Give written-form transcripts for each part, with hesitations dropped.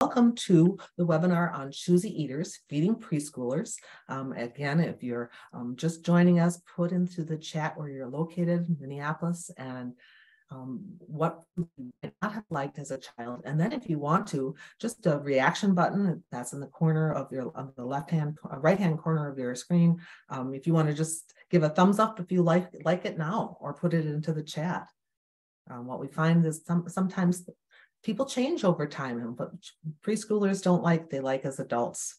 Welcome to the webinar on Choosy Eaters, feeding preschoolers. Again, if you're just joining us, put into the chat where you're located in Minneapolis and what you might not have liked as a child. And then if you want to, just a reaction button that's in the corner of your the right-hand corner of your screen. If you want to just give a thumbs up if you like it now, or put it into the chat. What we find is sometimes people change over time, but preschoolers don't like they like as adults.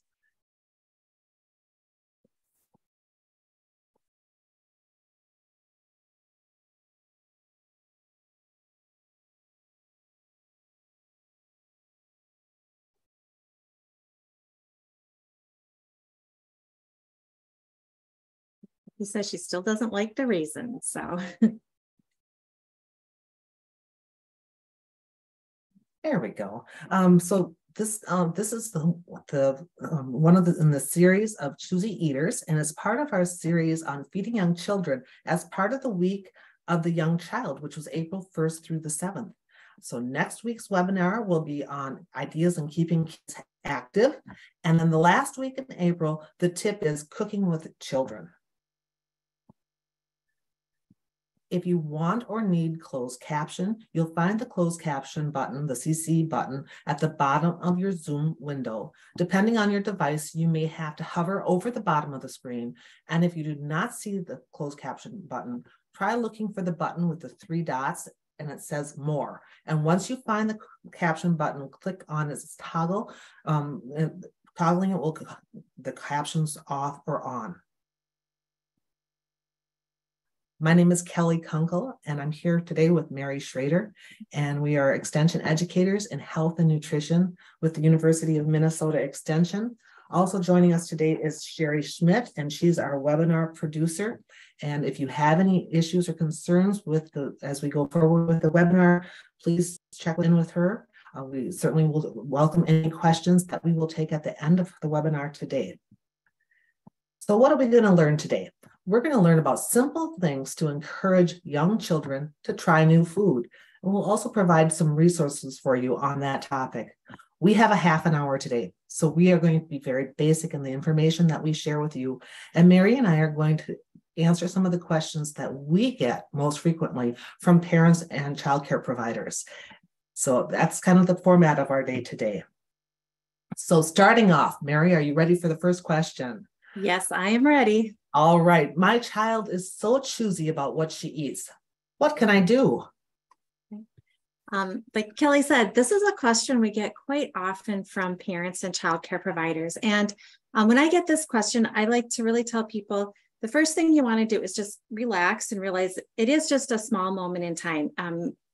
He says she still doesn't like the raisins, so. There we go. So this is the one of the in the series of Choosy Eaters, and as part of our series on feeding young children, as part of the week of the young child, which was April 1st through the 7th. So next week's webinar will be on ideas in keeping kids active, and then the last week in April, the tip is cooking with children. If you want or need closed caption, you'll find the closed caption button, the CC button, at the bottom of your Zoom window. Depending on your device, you may have to hover over the bottom of the screen. And if you do not see the closed caption button, try looking for the button with the 3 dots and it says more. And once you find the caption button, click on its toggle. Toggling it will the captions off or on. My name is Kelly Kunkel, and I'm here today with Mary Schroeder, and we are extension educators in health and nutrition with the University of Minnesota Extension. Also joining us today is Sherry Schmidt, and she's our webinar producer. And if you have any issues or concerns as we go forward with the webinar, please check in with her. We certainly will welcome any questions that we will take at the end of the webinar today. So what are we going to learn today? We're going to learn about simple things to encourage young children to try new food. And we'll also provide some resources for you on that topic. We have a half an hour today, so we are going to be very basic in the information that we share with you. And Mary and I are going to answer some of the questions that we get most frequently from parents and childcare providers. So that's kind of the format of our day today. So starting off, Mary, are you ready for the first question? Yes, I am ready. All right. My child is so choosy about what she eats. What can I do? Like Kelly said, this is a question we get quite often from parents and childcare providers. And when I get this question, I like to really tell people the first thing you want to do is just relax and realize it is just a small moment in time.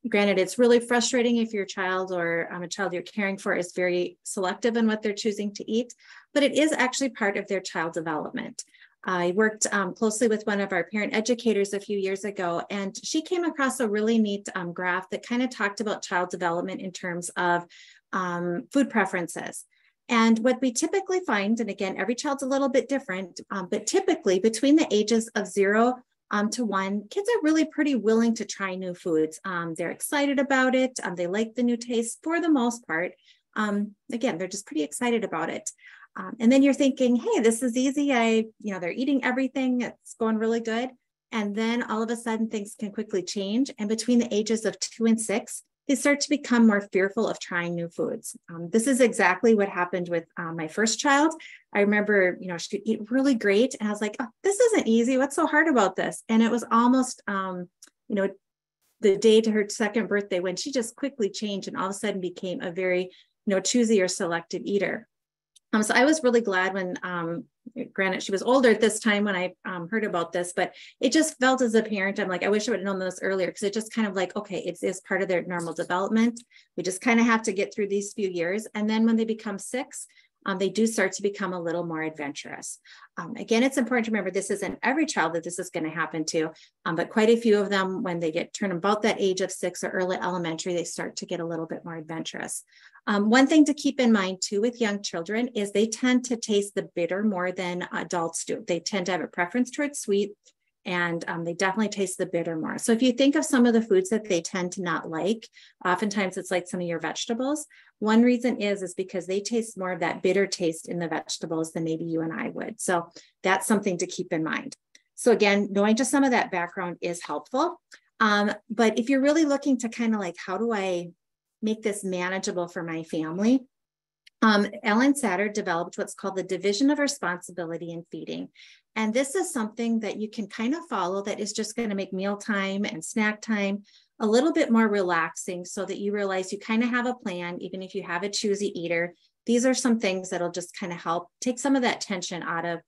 Granted, it's really frustrating if your child or a child you're caring for is very selective in what they're choosing to eat, but it is actually part of their child development. I worked closely with one of our parent educators a few years ago, and she came across a really neat graph that kind of talked about child development in terms of food preferences. And what we typically find, and again, every child's a little bit different, but typically between the ages of 0 to 1, kids are really pretty willing to try new foods. They're excited about it. They like the new taste for the most part. Again, they're just pretty excited about it. And then you're thinking, hey, this is easy. They're eating everything. It's going really good. And then all of a sudden things can quickly change. And between the ages of 2 and 6, they start to become more fearful of trying new foods. This is exactly what happened with my first child. I remember, she could eat really great. And I was like, oh, this isn't easy. What's so hard about this? And it was almost, the day to her 2nd birthday when she just quickly changed and all of a sudden became a very, choosy or selective eater. So I was really glad when, granted, she was older at this time when I heard about this, but it just felt as a parent, I'm like, I wish I would have known this earlier, because it just kind of like, okay, it is part of their normal development. We just kind of have to get through these few years. And then when they become 6, they do start to become a little more adventurous. Again, it's important to remember this isn't every child that this is going to happen to, but quite a few of them, when they turn about that age of 6 or early elementary, they start to get a little bit more adventurous. One thing to keep in mind too with young children is they tend to taste the bitter more than adults do. They tend to have a preference towards sweet, And they definitely taste the bitter more. So if you think of some of the foods that they tend to not like, oftentimes it's like some of your vegetables. One reason is because they taste more of that bitter taste in the vegetables than maybe you and I would. So that's something to keep in mind. So again, knowing just some of that background is helpful. But if you're really looking to kind of like, how do I make this manageable for my family? Ellen Satter developed what's called the division of responsibility in feeding. And this is something that you can kind of follow that is just going to make mealtime and snack time a little bit more relaxing, so that you realize you kind of have a plan, even if you have a choosy eater. These are some things that'll just kind of help take some of that tension out of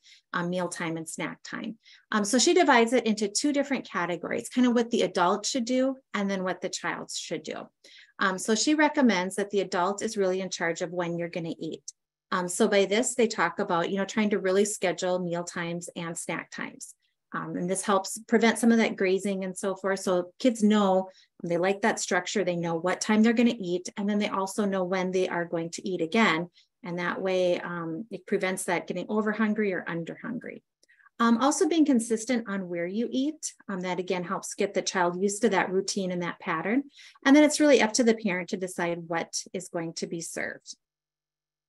mealtime and snack time. So she divides it into two different categories, kind of what the adult should do and then what the child should do. So she recommends that the adult is really in charge of when you're going to eat. So by this, they talk about, trying to really schedule meal times and snack times. And this helps prevent some of that grazing and so forth. So kids know, they like that structure. They know what time they're going to eat. And then they also know when they are going to eat again. And that way it prevents that getting over hungry or under hungry. Also being consistent on where you eat, that again helps get the child used to that routine and that pattern. And then it's really up to the parent to decide what is going to be served.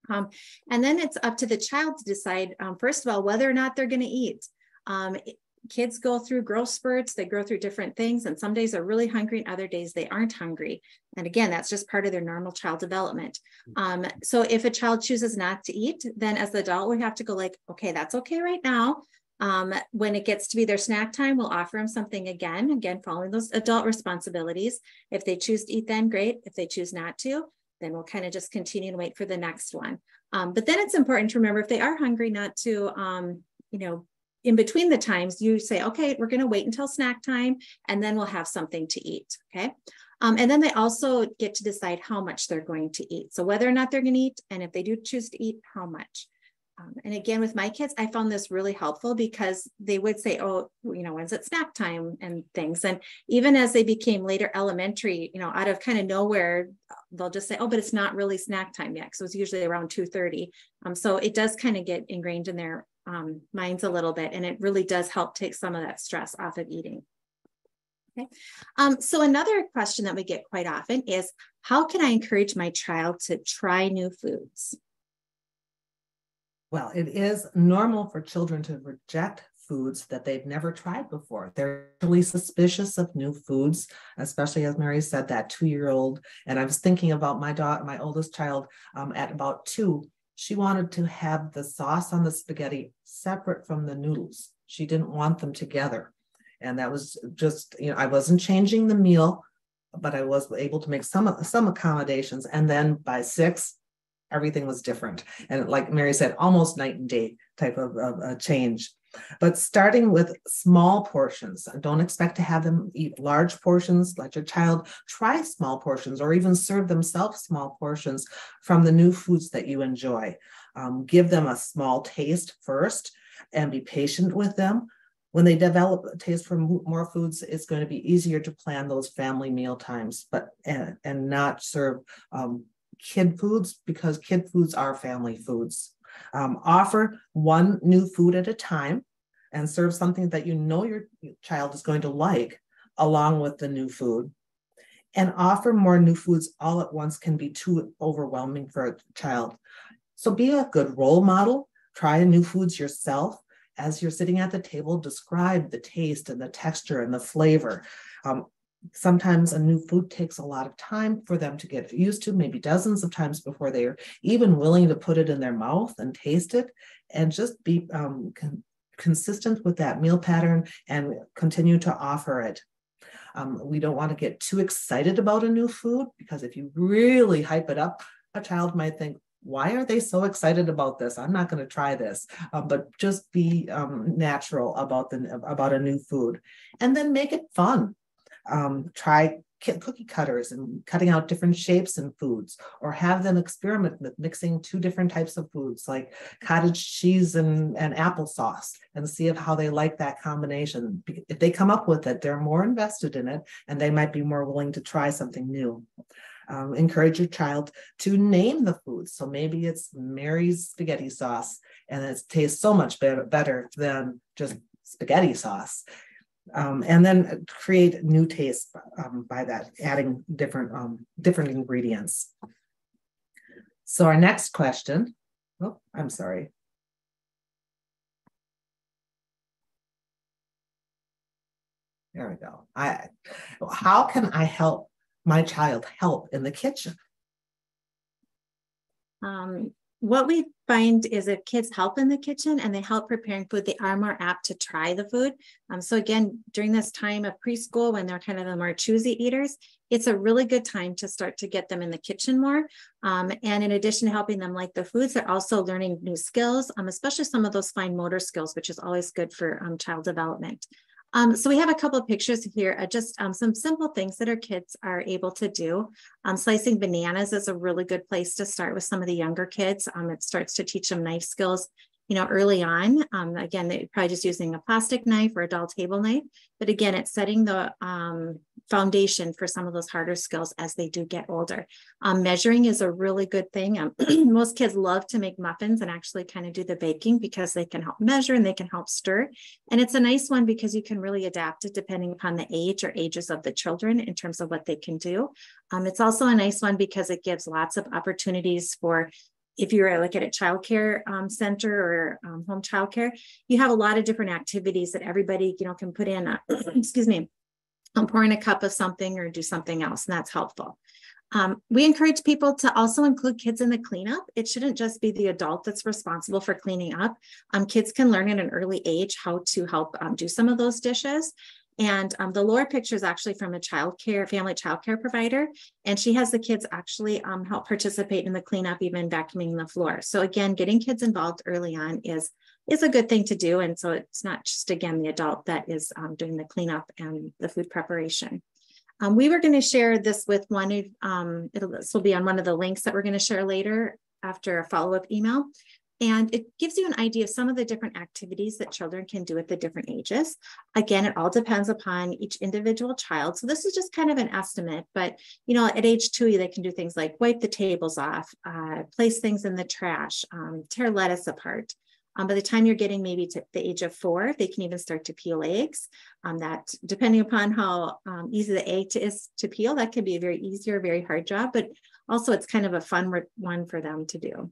And then it's up to the child to decide, first of all, whether or not they're going to eat. Kids go through growth spurts, they go through different things, and some days they're really hungry and other days they aren't hungry. And again, that's just part of their normal child development. So if a child chooses not to eat, then as the adult, we have to go like, okay, that's okay right now. When it gets to be their snack time, we'll offer them something again, following those adult responsibilities. If they choose to eat, then great. If they choose not to, then we'll kind of just continue to wait for the next one. But then it's important to remember, if they are hungry, not to, in between the times, you say, okay, we're going to wait until snack time, and then we'll have something to eat. Okay. And then they also get to decide how much they're going to eat. So whether or not they're going to eat, and if they do choose to eat, how much. And again, with my kids, I found this really helpful because they would say, oh, when's it snack time and things. And even as they became later elementary, out of kind of nowhere, they'll just say, oh, but it's not really snack time yet. So it's usually around 2:30. So it does kind of get ingrained in their minds a little bit. And it really does help take some of that stress off of eating. Okay. So another question that we get quite often is, how can I encourage my child to try new foods? Well, it is normal for children to reject foods that they've never tried before. They're really suspicious of new foods, especially as Mary said, that 2-year-old. And I was thinking about my daughter, my oldest child, at about 2. She wanted to have the sauce on the spaghetti separate from the noodles. She didn't want them together. And that was just, I wasn't changing the meal, but I was able to make some accommodations. And then by 6, everything was different. And like Mary said, almost night and day type of change. But starting with small portions, don't expect to have them eat large portions. Let your child try small portions or even serve themselves small portions from the new foods that you enjoy. Give them a small taste first and be patient with them. When they develop a taste for more foods, it's going to be easier to plan those family meal times, and not serve kid foods, because kid foods are family foods. Offer one new food at a time and serve something that your child is going to like along with the new food. And offer more new foods all at once can be too overwhelming for a child. So be a good role model. Try new foods yourself. As you're sitting at the table, describe the taste and the texture and the flavor. Sometimes a new food takes a lot of time for them to get used to, maybe dozens of times before they're even willing to put it in their mouth and taste it. And just be consistent with that meal pattern and continue to offer it. We don't want to get too excited about a new food, because if you really hype it up, a child might think, why are they so excited about this? I'm not going to try this. But just be natural about a new food, and then make it fun. Try cookie cutters and cutting out different shapes in foods, or have them experiment with mixing 2 different types of foods like cottage cheese and applesauce, and see how they like that combination. If they come up with it, they're more invested in it, and they might be more willing to try something new. Encourage your child to name the foods. So maybe it's Mary's spaghetti sauce, and it tastes so much better than just spaghetti sauce. And then create new tastes by that, adding different ingredients. So our next question, oh, I'm sorry. There we go. How can I help my child help in the kitchen? What we find is if kids help in the kitchen and they help preparing food, they are more apt to try the food. So again, during this time of preschool, when they're kind of the more choosy eaters, it's a really good time to start to get them in the kitchen more. And in addition to helping them like the foods, they're also learning new skills, especially some of those fine motor skills, which is always good for child development. So we have a couple of pictures here, just some simple things that our kids are able to do. Slicing bananas is a really good place to start with some of the younger kids. It starts to teach them knife skills, early on. Again, they're probably just using a plastic knife or a dull table knife, but again, it's setting the foundation for some of those harder skills as they do get older. Measuring is a really good thing. Most kids love to make muffins and actually kind of do the baking because they can help measure and they can help stir. And it's a nice one because you can really adapt it depending upon the age or ages of the children in terms of what they can do. It's also a nice one because it gives lots of opportunities for, if you're like at a childcare center or home childcare, you have a lot of different activities that everybody, can put in, excuse me, pour in a cup of something or do something else, and that's helpful. We encourage people to also include kids in the cleanup. It shouldn't just be the adult that's responsible for cleaning up. Kids can learn at an early age how to help do some of those dishes. And the lower picture is actually from a family childcare provider. And she has the kids actually help participate in the cleanup, even vacuuming the floor. So again, getting kids involved early on is a good thing to do. And so it's not just, again, the adult that is doing the cleanup and the food preparation. We were going to share this with this will be on one of the links that we're going to share later after a follow-up email. And it gives you an idea of some of the different activities that children can do at the different ages. Again, it all depends upon each individual child. So this is just kind of an estimate, but at age 2, they can do things like wipe the tables off, place things in the trash, tear lettuce apart. By the time you're getting maybe to the age of 4, they can even start to peel eggs. That, depending upon how easy the egg is to peel, that can be a very easy or very hard job, but also it's kind of a fun one for them to do.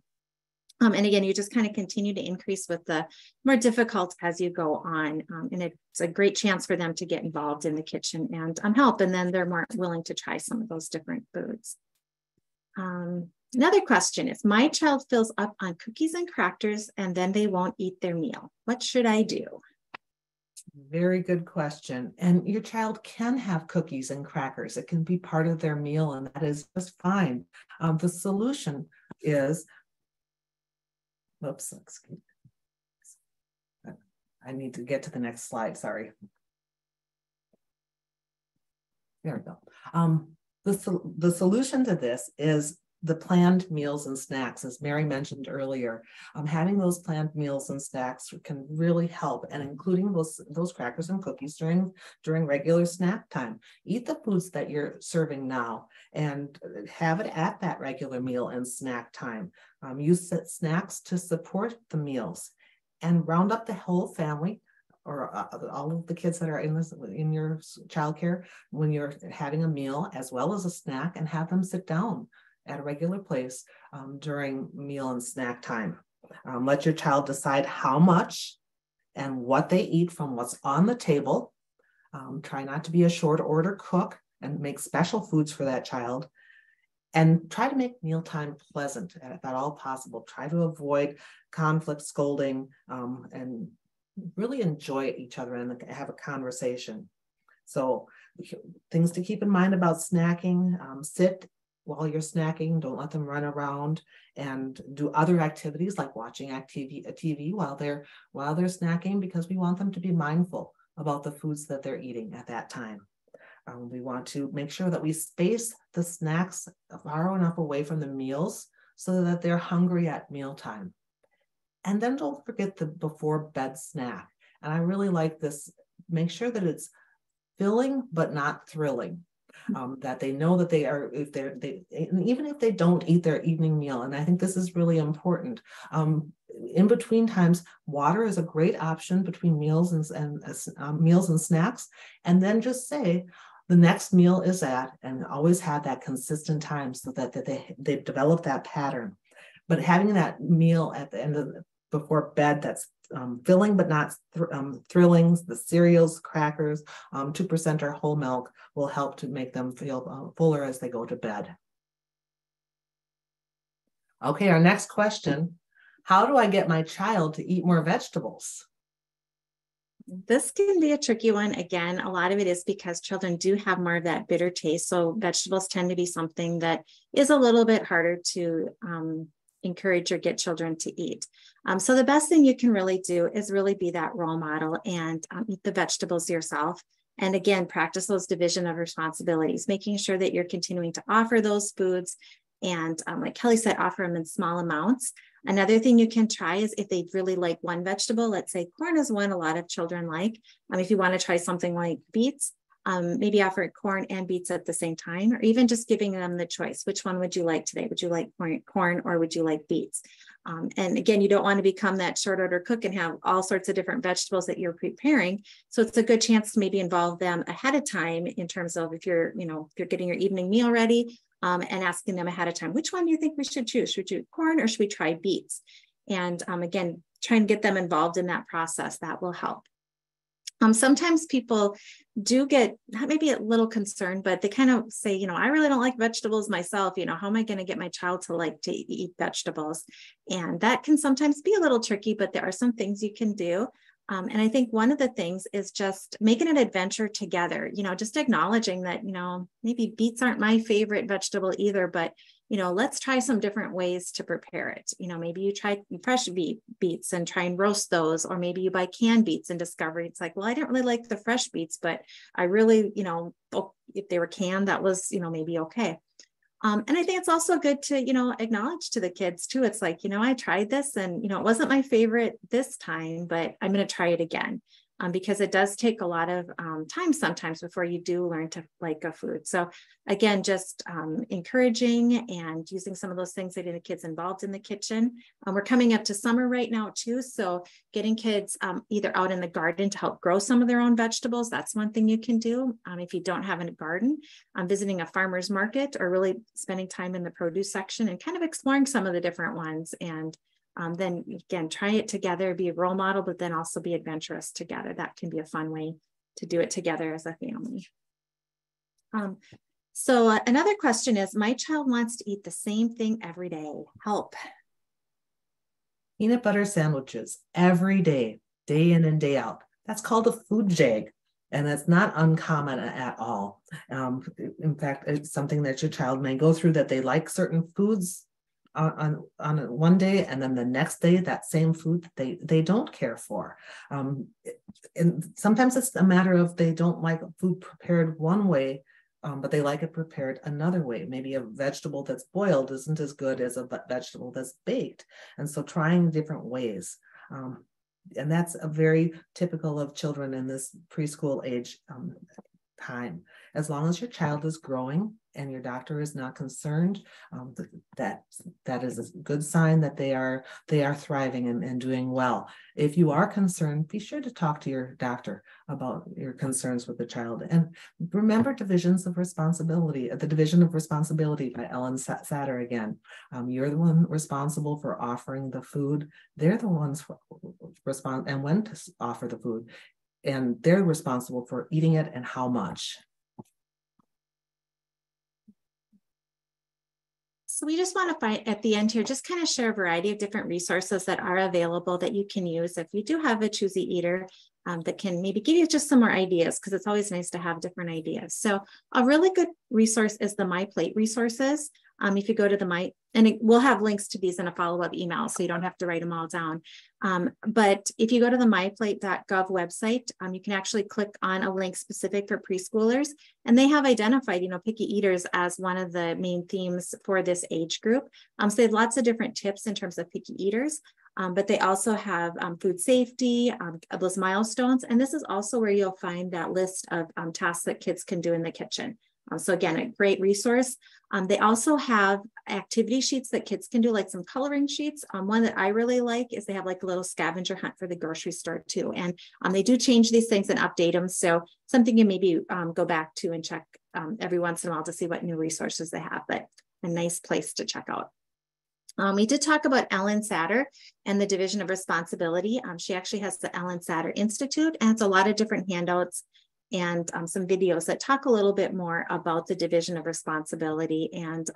And again, you just kind of continue to increase with the more difficult as you go on. And it's a great chance for them to get involved in the kitchen and help. And then they're more willing to try some of those different foods. Another question is, my child fills up on cookies and crackers and then they won't eat their meal. What should I do? Very good question. And your child can have cookies and crackers. It can be part of their meal, and that is just fine. The solution is, oops, excuse me. I need to get to the next slide, sorry. There we go. The solution to this is the planned meals and snacks, as Mary mentioned earlier. Having those planned meals and snacks can really help, and including those crackers and cookies during regular snack time. Eat the foods that you're serving now and have it at that regular meal and snack time. Use snacks to support the meals, and round up the whole family or all of the kids that are in your childcare when you're having a meal as well as a snack, and have them sit down at a regular place during meal and snack time. Let your child decide how much and what they eat from what's on the table. Try not to be a short order cook and make special foods for that child. And try to make mealtime pleasant if at all possible. Try to avoid conflict, scolding, and really enjoy each other and have a conversation. So things to keep in mind about snacking: sit while you're snacking, don't let them run around, and do other activities like watching TV while they're snacking, because we want them to be mindful about the foods that they're eating at that time. We want to make sure that we space the snacks far enough away from the meals so that they're hungry at mealtime. And then don't forget the before bed snack. And I really like this. Make sure that it's filling but not thrilling. That they know that they are, even if they don't eat their evening meal, and I think this is really important, in between times, water is a great option between meals and snacks. And then just say, the next meal is at, and always have that consistent time so that they develop that pattern. But having that meal at the end of before bed that's filling but not thrilling, the cereals, crackers, 2% or whole milk will help to make them feel fuller as they go to bed. Okay, our next question: how do I get my child to eat more vegetables? This can be a tricky one. Again, a lot of it is because children do have more of that bitter taste. So vegetables tend to be something that is a little bit harder to encourage or get children to eat. So the best thing you can really do is really be that role model and eat the vegetables yourself. And again, practice those division of responsibilities, making sure that you're continuing to offer those foods. And like Kelly said, offer them in small amounts. Another thing you can try is if they really like one vegetable, let's say corn is one a lot of children like. If you want to try something like beets, maybe offer corn and beets at the same time, or even just giving them the choice. Which one would you like today? Would you like corn or would you like beets? And again, you don't want to become that short order cook and have all sorts of different vegetables that you're preparing. So it's a good chance to maybe involve them ahead of time in terms of if you're getting your evening meal ready. And asking them ahead of time, which one do you think we should choose? Should we do corn or should we try beets? And again, try and get them involved in that process. That will help. Sometimes people do get maybe a little concerned, but they kind of say, I really don't like vegetables myself. How am I going to get my child to like to eat vegetables? And that can sometimes be a little tricky, but there are some things you can do. And I think one of the things is just making an adventure together, just acknowledging that, maybe beets aren't my favorite vegetable either, but, let's try some different ways to prepare it. Maybe you try fresh beets and try and roast those, or maybe you buy canned beets and discover it's like, well, I didn't really like the fresh beets, but I really, if they were canned, that was, maybe okay. And I think it's also good to, acknowledge to the kids too. It's like, I tried this and, it wasn't my favorite this time, but I'm going to try it again. Because it does take a lot of time sometimes before you do learn to like a food. So again, just encouraging and using some of those things, getting the kids involved in the kitchen. We're coming up to summer right now too. So getting kids either out in the garden to help grow some of their own vegetables. That's one thing you can do. If you don't have a garden, visiting a farmer's market or really spending time in the produce section and kind of exploring some of the different ones. And then again, try it together, be a role model, but then also be adventurous together. That can be a fun way to do it together as a family. So another question is, my child wants to eat the same thing every day. Help. Peanut butter sandwiches every day, day in and day out. That's called a food jag. And that's not uncommon at all. In fact, it's something that your child may go through, that they like certain foods on one day, and then the next day that same food they don't care for. And sometimes it's a matter of they don't like food prepared one way, but they like it prepared another way. Maybe a vegetable that's boiled isn't as good as a vegetable that's baked. And so trying different ways. And that's a very typical of children in this preschool age time. As long as your child is growing and your doctor is not concerned, that is a good sign that they are thriving and doing well. If you are concerned, be sure to talk to your doctor about your concerns with the child. And remember divisions of responsibility, the division of responsibility by Ellen Satter again. You're the one responsible for offering the food. They're the ones responsible and when to offer the food. And they're responsible for eating it and how much. So we just want to find at the end here, just kind of share a variety of different resources that are available that you can use if you do have a Choosy Eater, that can maybe give you just some more ideas, because it's always nice to have different ideas. So a really good resource is the My Plate resources. If you go to the we'll have links to these in a follow-up email, so you don't have to write them all down. But if you go to the myplate.gov website, you can actually click on a link specific for preschoolers, and they have identified, picky eaters as one of the main themes for this age group. So they have lots of different tips in terms of picky eaters, but they also have food safety, those milestones, and this is also where you'll find that list of tasks that kids can do in the kitchen. So again, a great resource. They also have activity sheets that kids can do, like some coloring sheets. One that I really like is they have like a little scavenger hunt for the grocery store too. And they do change these things and update them. So something you maybe go back to and check every once in a while to see what new resources they have, but a nice place to check out. We did talk about Ellen Satter and the Division of Responsibility. She actually has the Ellen Satter Institute, and it's a lot of different handouts and some videos that talk a little bit more about the Division of Responsibility. And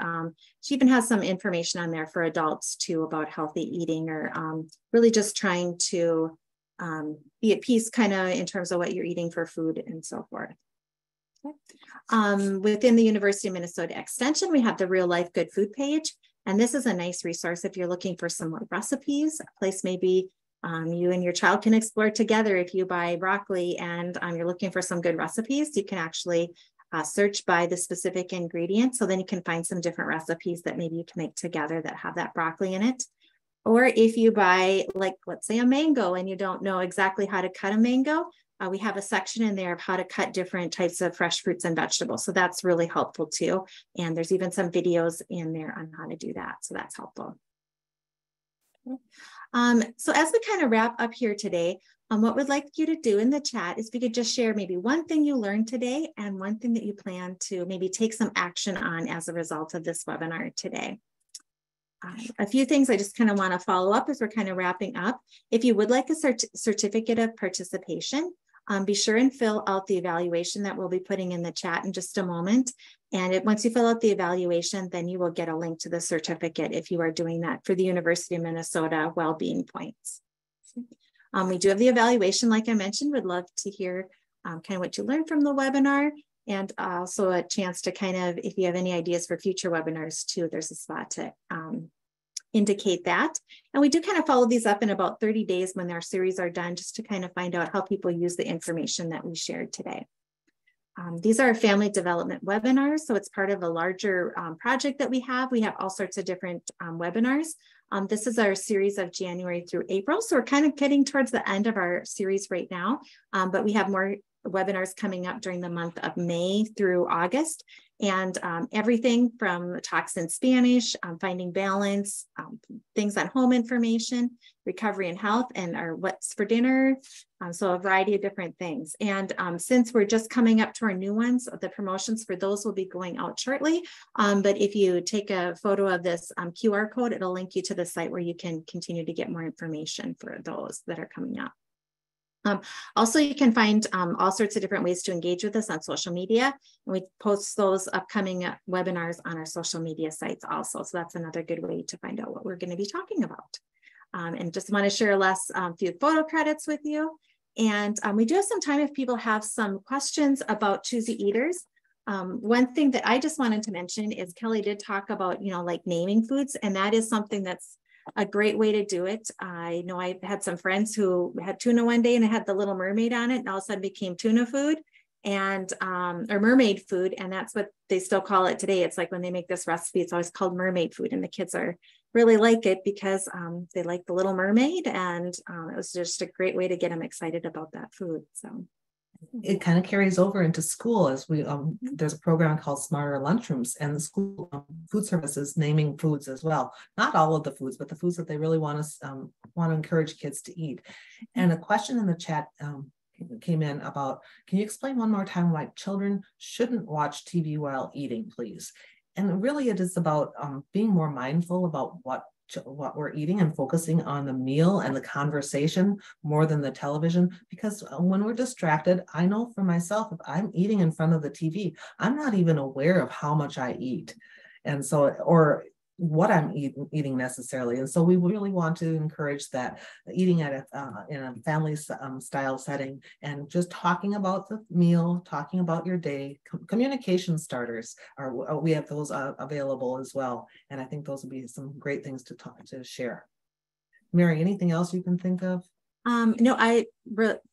she even has some information on there for adults too about healthy eating, or really just trying to be at peace kind of in terms of what you're eating for food and so forth. Okay. Within the University of Minnesota Extension, we have the Real Life Good Food page. And this is a nice resource if you're looking for some more recipes, a place maybe you and your child can explore together. If you buy broccoli and you're looking for some good recipes, you can actually search by the specific ingredient. So then you can find some different recipes that maybe you can make together that have that broccoli in it. Or if you buy, like, let's say a mango and you don't know exactly how to cut a mango, we have a section in there of how to cut different types of fresh fruits and vegetables. So that's really helpful too. And there's even some videos in there on how to do that. So that's helpful. So as we kind of wrap up here today, what we'd like you to do in the chat is if you could just share maybe one thing you learned today and one thing that you plan to maybe take some action on as a result of this webinar today. A few things I just kind of want to follow up as we're kind of wrapping up. If you would like a certificate of participation, be sure and fill out the evaluation that we'll be putting in the chat in just a moment. And once you fill out the evaluation, then you will get a link to the certificate if you are doing that for the University of Minnesota Wellbeing Points. We do have the evaluation, like I mentioned. Would love to hear kind of what you learned from the webinar, and also a chance to kind of, if you have any ideas for future webinars too, there's a spot to indicate that. And we do kind of follow these up in about 30 days when our series are done, just to kind of find out how people use the information that we shared today. These are family development webinars, so it's part of a larger project that we have. We have all sorts of different webinars. This is our series of January through April, so we're kind of getting towards the end of our series right now, but we have more webinars coming up during the month of May through August, and everything from talks in Spanish, finding balance, things on home information, recovery and health, and our what's for dinner. So a variety of different things. And since we're just coming up to our new ones, the promotions for those will be going out shortly. But if you take a photo of this QR code, it'll link you to the site where you can continue to get more information for those that are coming up. Also, you can find all sorts of different ways to engage with us on social media. And we post those upcoming webinars on our social media sites also. So that's another good way to find out what we're going to be talking about. And just want to share few photo credits with you. And we do have some time if people have some questions about Choosy Eaters. One thing that I just wanted to mention is Kelly did talk about, like naming foods, and that is something that's a great way to do it. I know I had some friends who had tuna one day and it had the Little Mermaid on it, and all of a sudden became tuna food and or mermaid food, and that's what they still call it today. It's like when they make this recipe, it's always called mermaid food, and the kids really like it because they like the Little Mermaid, and it was just a great way to get them excited about that food. So it kind of carries over into school as we there's a program called Smarter Lunchrooms, and the school food services naming foods as well. Not all of the foods, but the foods that they really want to encourage kids to eat. And a question in the chat came in about, can you explain one more time why children shouldn't watch TV while eating, please? And really it is about being more mindful about what we're eating and focusing on the meal and the conversation more than the television, because when we're distracted, I know for myself, if I'm eating in front of the TV, I'm not even aware of how much I eat, and so, or what I'm eating necessarily. And so we really want to encourage that eating at in a family style setting, and just talking about the meal, talking about your day. Communication starters we have those available as well, and I think those would be some great things to share. Mary, anything else you can think of? No, I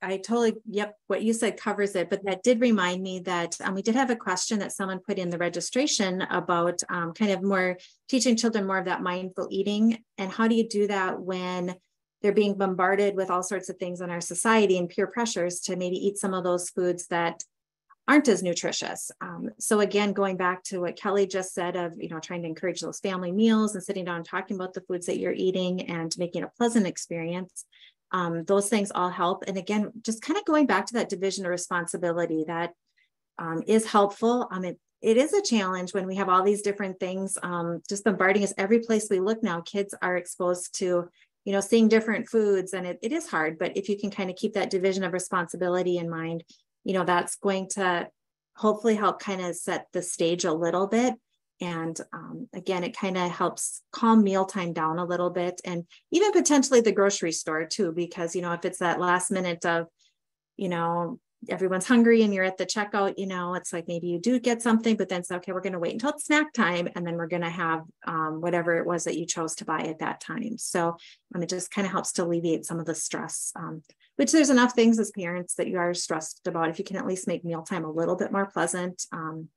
totally, yep, what you said covers it, but that did remind me that we did have a question that someone put in the registration about kind of more teaching children more of that mindful eating, and how do you do that when they're being bombarded with all sorts of things in our society and peer pressures to maybe eat some of those foods that aren't as nutritious. So again, going back to what Kelly just said of, trying to encourage those family meals and sitting down and talking about the foods that you're eating and making a pleasant experience. Those things all help. And again, just kind of going back to that division of responsibility that is helpful. It is a challenge when we have all these different things just bombarding us every place we look now. Kids are exposed to, seeing different foods, and it is hard. But if you can kind of keep that division of responsibility in mind, that's going to hopefully help kind of set the stage a little bit. And again, it kind of helps calm mealtime down a little bit, and even potentially the grocery store too, because, if it's that last minute of, everyone's hungry and you're at the checkout, it's like maybe you do get something, but then it's okay, we're going to wait until it's snack time. And then we're going to have whatever it was that you chose to buy at that time. So it just kind of helps to alleviate some of the stress, which there's enough things as parents that you are stressed about. If you can at least make mealtime a little bit more pleasant,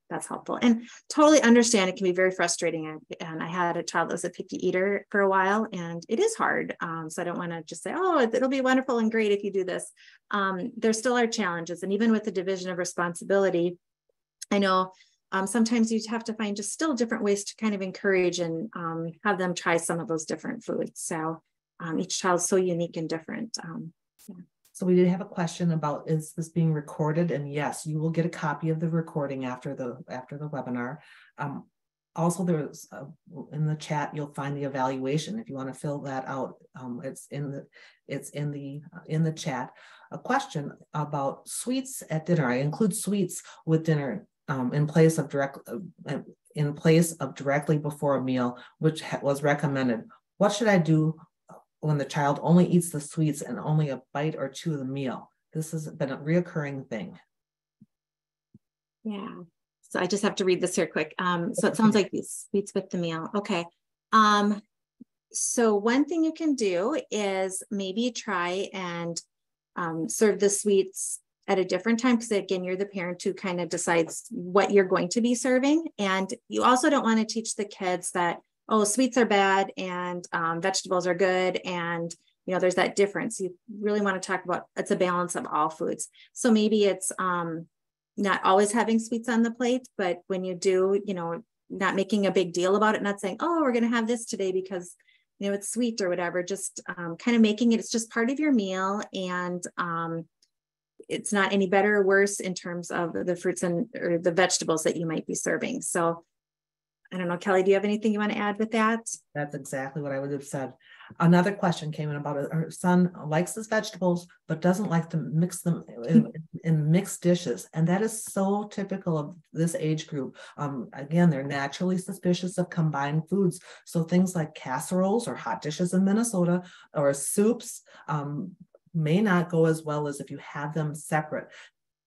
that's helpful. And totally understand it can be very frustrating. And I had a child that was a picky eater for a while, and it is hard. So I don't want to just say, oh, it'll be wonderful and great if you do this. There still are challenges. And even with the division of responsibility, I know sometimes you have to find just still different ways to kind of encourage and have them try some of those different foods. So each child's so unique and different. Yeah. So we did have a question about, is this being recorded? And yes, you will get a copy of the recording after the webinar. Also, there's in the chat, you'll find the evaluation if you want to fill that out. It's in the chat. A question about sweets at dinner. I include sweets with dinner in place of directly before a meal, which was recommended. What should I do when the child only eats the sweets and only a bite or two of the meal? This has been a reoccurring thing. Yeah. So I just have to read this here quick. So it sounds like these sweets with the meal. Okay. So one thing you can do is maybe try and serve the sweets at a different time, because again, you're the parent who kind of decides what you're going to be serving. And you also don't want to teach the kids that, oh, sweets are bad and vegetables are good. And, there's that difference. You really want to talk about, it's a balance of all foods. So maybe it's not always having sweets on the plate, but when you do, not making a big deal about it, not saying, oh, we're going to have this today because, it's sweet or whatever, just kind of making it's just part of your meal. And it's not any better or worse in terms of the fruits or the vegetables that you might be serving. So I don't know, Kelly, do you have anything you want to add with that? That's exactly what I would have said. Another question came in about her son likes his vegetables, but doesn't like to mix them in mixed dishes. And that is so typical of this age group. Again, they're naturally suspicious of combined foods. So things like casseroles or hot dishes in Minnesota or soups may not go as well as if you have them separate.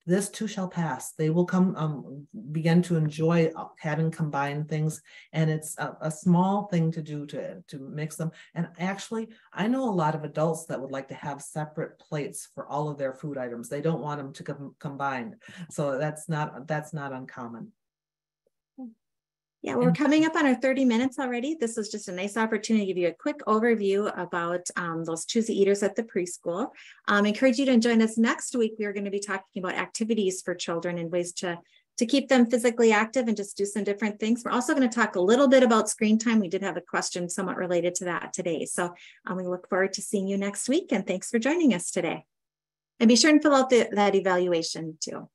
This too shall pass. They will begin to enjoy having combined things, and it's a small thing to do to mix them. And actually, I know a lot of adults that would like to have separate plates for all of their food items. They don't want them to combined. So that's not uncommon. Yeah, we're coming up on our 30 minutes already. This was just a nice opportunity to give you a quick overview about those Choosy Eaters at the preschool. I encourage you to join us next week. We are going to be talking about activities for children and ways to keep them physically active and just do some different things. We're also going to talk a little bit about screen time. We did have a question somewhat related to that today. So we look forward to seeing you next week, and thanks for joining us today. And be sure and fill out that evaluation too.